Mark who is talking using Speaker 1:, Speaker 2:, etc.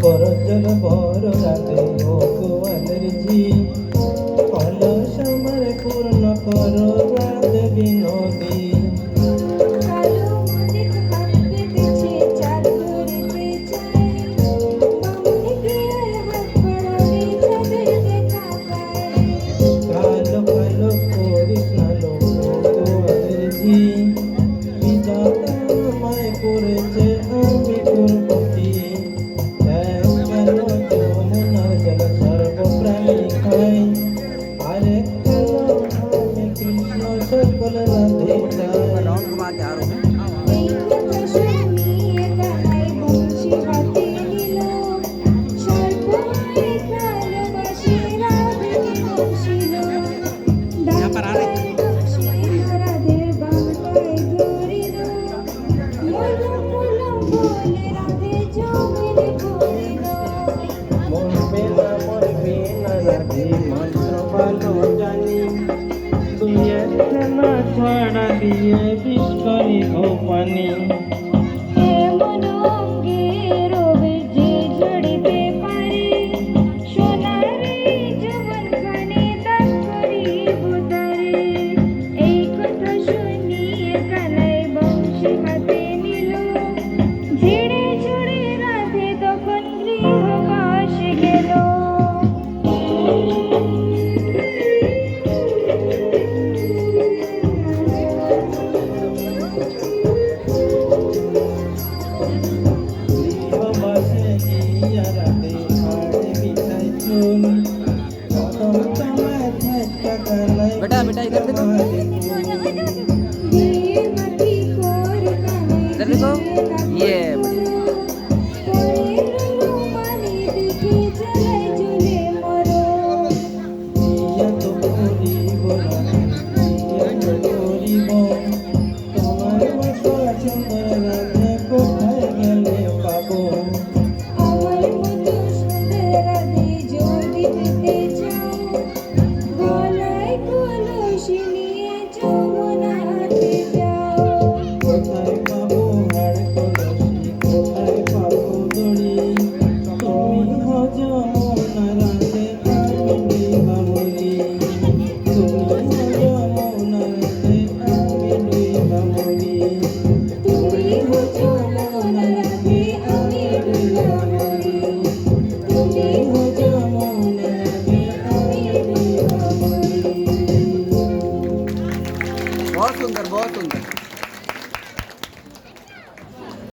Speaker 1: বরজল বড় রাতে ও গোয়ালের ঝি অলস আমার পূর্ণ কর রাত বিনোদী কালো কালো করিস না লোক গোয়ালের ঝি বিধাতা আমায় করেছে আমি করব কি আরে আমি কৃষ্ণ সকল রাধে মন্ত্র ভালো জানি তুই না ছড়া দিয়ে বিষ করিব পানি
Speaker 2: बेटा बेटा इधर देखो, इधर देखो, ये बहुत सुंदर बहुत सुंदर।